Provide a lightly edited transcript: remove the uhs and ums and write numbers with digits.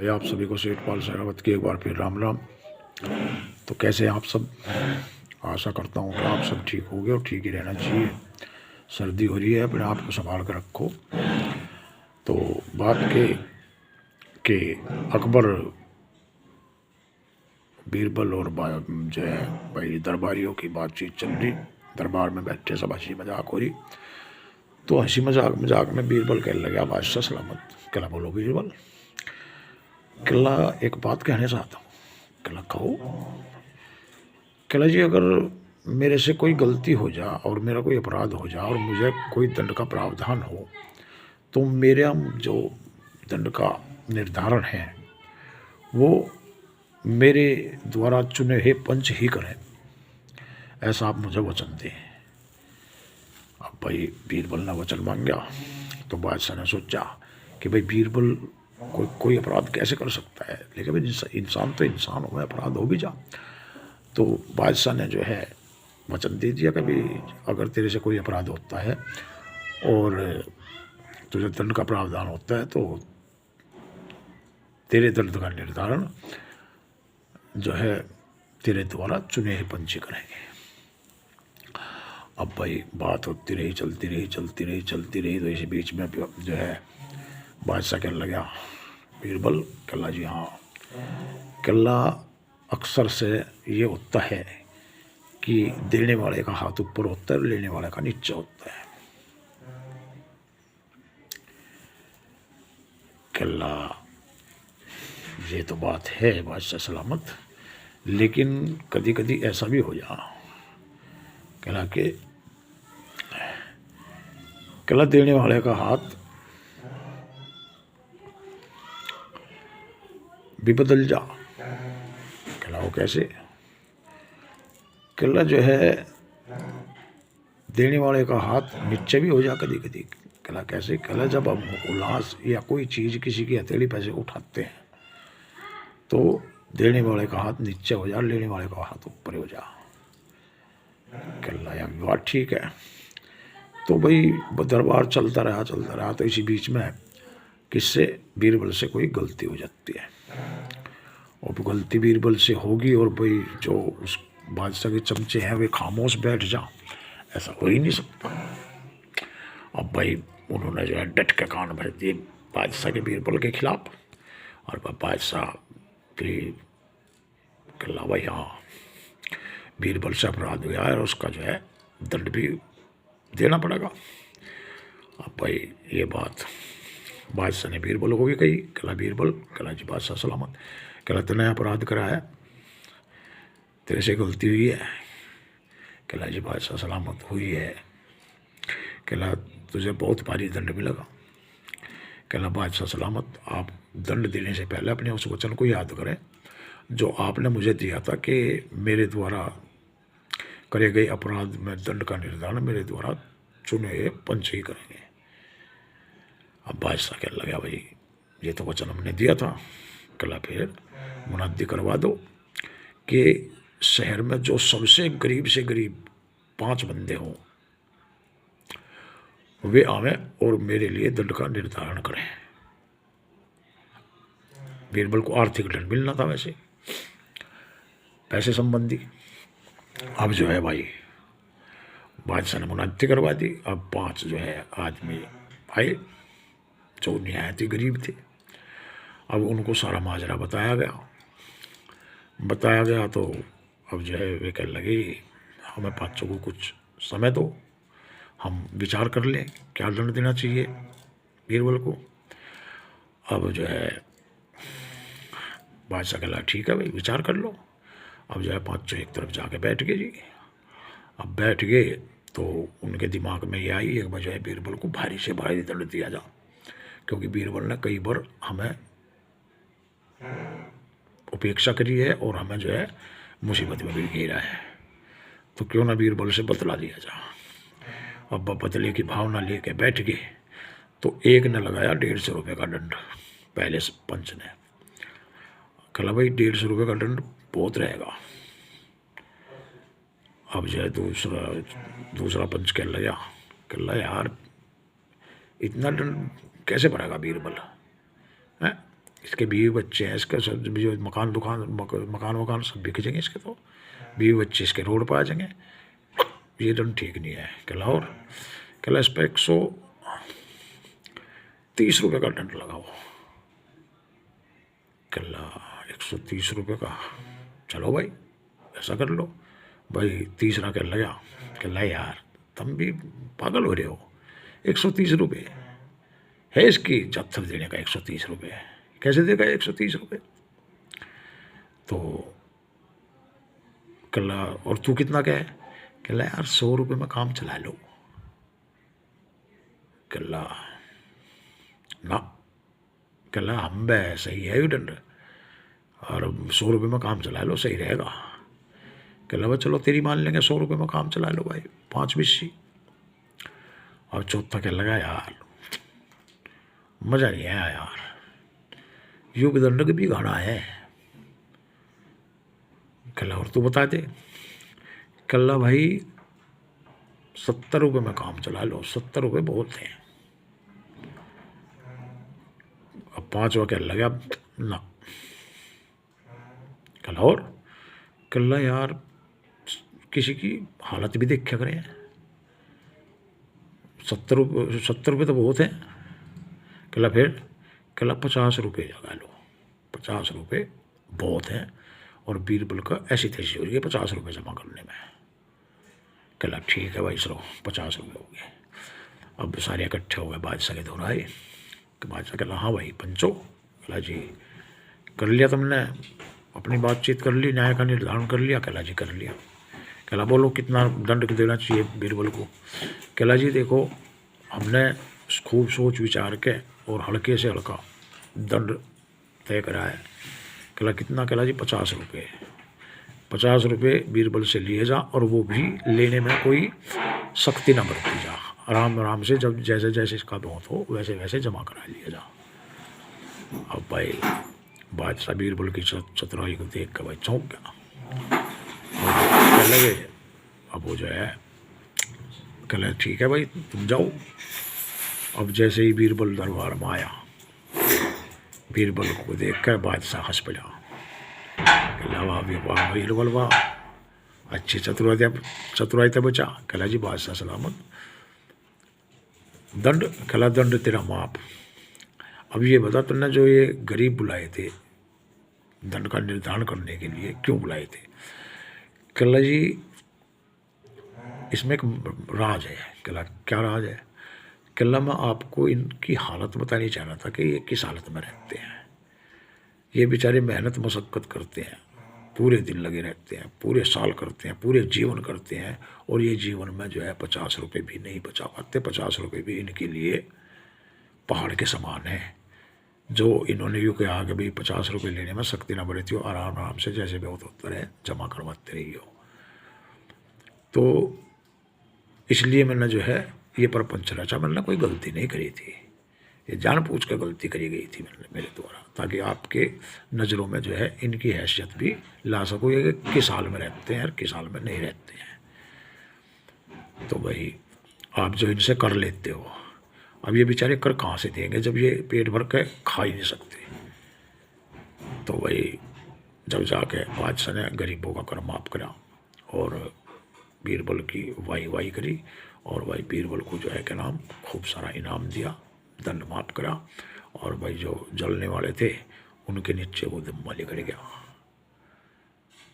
भाई आप सभी को सेठपाल शेरावत की एक बार फिर राम राम। तो कैसे हैं आप सब? आशा करता हूँ कि आप सब ठीक होगे और ठीक ही रहना चाहिए। सर्दी हो रही है, अपने आप को संभाल कर रखो। तो बात के अकबर बीरबल और जो है भाई दरबारियों की बातचीत चल रही। दरबार में बैठे सब हंसी मजाक हो रही। तो हंसी मजाक मजाक में बीरबल कहने लगा, बादशाह सलामत। कहला, बोलो बीरबल। कहला, एक बात कहने चाहता हूँ। कहला, कहो। कहला, जी अगर मेरे से कोई गलती हो जा और मेरा कोई अपराध हो जा और मुझे कोई दंड का प्रावधान हो, तो मेरा जो दंड का निर्धारण है वो मेरे द्वारा चुने हुए पंच ही करें, ऐसा आप मुझे वचन दें। अब भाई बीरबल ने वचन मांग गया। तो बादशाह ने सोचा कि भाई बीरबल कोई अपराध कैसे कर सकता है, लेकिन भाई इंसान तो इंसान हो, अपराध हो भी जा। तो बादशाह ने जो है वचन दे दिया कि भाई अगर तेरे से कोई अपराध होता है और तुझे दंड का प्रावधान होता है तो तेरे दंड का निर्धारण जो है तेरे द्वारा चुने हुए पंच करेंगे। अब भाई बात होती रही, चलती रही। तो इसी बीच में जो है बादशाह कहने लगा, बीरबल। कहला, जी हाँ। कहला, अक्सर से ये होता है कि देने वाले का हाथ ऊपर होता है और लेने वाले का नीचे होता है। कहला, ये तो बात है बादशाह सलामत, लेकिन कभी कभी ऐसा भी हो जा। कहला कि कहला, देने वाले का हाथ भी बदल जा। कहला, वो कैसे? कहला, जो है देने वाले का हाथ नीचे भी हो जा कभी कभी। कहला, कैसे? कहला, जब हम उल्लास या कोई चीज़ किसी की हथेली पे से उठाते हैं तो देने वाले का हाथ नीचे हो जा, लेने वाले का हाथ ऊपर हो जा। कहला, यार बात ठीक है। तो भाई दरबार चलता रहा। तो इसी बीच में किससे, बीरबल से कोई गलती हो जाती है। और गलती बीरबल से होगी और भाई जो उस बादशाह के चमचे हैं वे खामोश बैठ जा, ऐसा हो ही नहीं सकता। अब भाई उन्होंने जो है डट के कान भर दिए बादशाह के बीरबल के खिलाफ। और बादशाह भी कहला, भाई हाँ, बीरबल से अपराध हुआ है और उसका जो है दंड भी देना पड़ेगा। अब भाई ये बात बादशाह ने बीरबल को भी कही। कहला, बीरबल। कहला, जी बादशाह सलामत। कहला, तूने अपराध करा है, तेरे से गलती हुई है। कहला, जी बादशाह सलामत हुई है। कहला, तुझे बहुत भारी दंड मिलेगा। कहला, बादशाह सलामत, आप दंड देने से पहले अपने उस वचन को याद करें जो आपने मुझे दिया था कि मेरे द्वारा करे गए अपराध में दंड का निर्धारण मेरे द्वारा चुने हुए पंच ही करेंगे। अब बादशाह कहने लगा, भाई ये तो वचन हमने दिया था। कहला, फिर मुनादी करवा दो कि शहर में जो सबसे गरीब से गरीब 5 बंदे हों वे आवें और मेरे लिए दंड का निर्धारण करें। बीरबल को आर्थिक दंड मिलना था वैसे, पैसे संबंधी। अब जो है भाई बादशाह ने मुनादी करवा दी। अब 5 जो है आदमी आए जो निहायत ही गरीब थे। अब उनको सारा माजरा बताया गया। तो अब जो है वे कहने लगे, हमें 5 को कुछ समय दो, हम विचार कर लें क्या दंड देना चाहिए बीरबल को। अब जो है बादशाह कहला, ठीक है भाई, विचार कर लो। अब जो है 5 एक तरफ जाके बैठ गए जी। अब बैठ गए तो उनके दिमाग में ये आई, एक बार जो है बीरबल को भारी से भारी दंड दिया जा, क्योंकि बीरबल ने कई बार हमें उपेक्षा करी है और हमें जो है मुसीबत में भी घेरा है, तो क्यों ना बीरबल से बदला लिया जा। अब बदले की भावना लेके बैठ गए। तो एक ने लगाया 150 रुपये का दंड, पहले पंच ने। कहला, भाई 150 रुपये का दंड बहुत रहेगा। अब जो है दूसरा पंच कहने लगा, कहला, यार इतना दंड कैसे भरेगा बीरबल है? इसके बीवी बच्चे हैं, इसका सब जो मकान वकान सब बिक जाएंगे इसके, तो बीवी बच्चे इसके रोड पर आ जाएंगे। ये दंड ठीक नहीं है। कहला और कहला इस पर 130 रुपये का दंड लगाओ। कहला 130 रुपये का, चलो भाई ऐसा कर लो भाई। तीसरा कहने लगा, कहला यार तुम भी पागल हो रहे हो, 130 रुपये है इसकी जत्थर देने का, 130 रुपये कैसे देगा 130 रुपये। तो कहला और तू कितना क्या है। कहला यार 100 रुपये में काम चला लो। कहला ना, कहला हम बे सही है दंड, और 100 रुपये में काम चला लो सही रहेगा। कहला भाई चलो तेरी मान लेंगे, 100 रुपये में काम चला लो भाई, 5 बिस्सी। और चौथा कहने लगा यार मज़ा नहीं आया यार, युग दंड भी गाना है। कहला और तू बता दे। कहला भाई 70 रुपये में काम चला लो, 70 रुपये बहुत हैं। अब 5वां कहने लगा ना। कहला और कहला यार किसी की हालत भी देखा करें, 70 रुपये तो बहुत है। कहला फिर, कहला 50 रुपये लगा लो, 50 रुपये बहुत है, और बीरबल का ऐसी तैसी हो रही है 50 रुपये जमा करने में। कहला ठीक है भाई चलो 50 रुपये हो गए। अब सारे इकट्ठे हो गए, बादशाह के दोनों आए। बादशाह कहला हाँ भाई पंचो। कहला जी कर लिया तुमने, अपनी बातचीत कर ली, न्याय का निर्धारण कर लिया। कहला जी कर लिया। कहला बोलो कितना दंड देना चाहिए बीरबल को। कहला जी देखो हमने खूब सोच विचार के और हल्के से हल्का दंड तय करा है। कहला कितना। कहला जी 50 रुपये। 50 रुपये बीरबल से लिए जा, और वो भी लेने में कोई सख्ती ना बरती जा, आराम आराम से जब जैसे जैसे इसका बहुत हो वैसे वैसे जमा करा लिया जा। अब भाई बादशाह बीरबल की चतुराई को देख कर भाई चौंक गया। लगे अब वो जो है कहला ठीक है भाई तुम जाओ। अब जैसे ही बीरबल दरबार में आया, बीरबल को देख कर बादशाह हंस पड़ा। कहला वाह बीरबल वाह, अच्छी चतुराई तो बचा। कहला जी बादशाह सलामत। दंड। कहला दंड तेरा माप। अब ये बता तुमने जो ये गरीब बुलाए थे दंड का निर्धारण करने के लिए, क्यों बुलाए थे। कहला जी इसमें एक राज है। कहला क्या राज है। कहला मैं आपको इनकी हालत बतानी चाह रहा था कि ये किस हालत में रहते हैं। ये बेचारे मेहनत मशक्क़त करते हैं, पूरे दिन लगे रहते हैं, पूरे साल करते हैं, पूरे जीवन करते हैं, और ये जीवन में जो है 50 रुपये भी नहीं बचा पाते। 50 रुपये भी इनके लिए पहाड़ के समान है। जो इन्होंने यूँ कहा कि भाई 50 रुपये लेने में सख्ती ना बरती हो, आराम आराम से जैसे भी होता है जमा करवाते रही हो। तो इसलिए मैंने जो है ये प्रपंच रचा। मैंने कोई गलती नहीं करी थी, ये जानबूझ कर गलती करी गई थी मेरे द्वारा, ताकि आपके नज़रों में जो है इनकी हैसियत भी ला सको, ये किस हाल में रहते हैं और किस हाल में नहीं रहते हैं। तो भाई आप जो इनसे कर लेते हो, अब ये बेचारे कर कहाँ से देंगे जब ये पेट भर के खा ही नहीं सकते। तो भाई जब जाके बादशाह ने गरीबों का कर माफ़ करा और बीरबल की वाही करी, और भाई बीरबल को जो है क्या नाम खूब सारा इनाम दिया, दंड माफ़ करा, और भाई जो जलने वाले थे उनके नीचे वो दम्मा लेकर गया।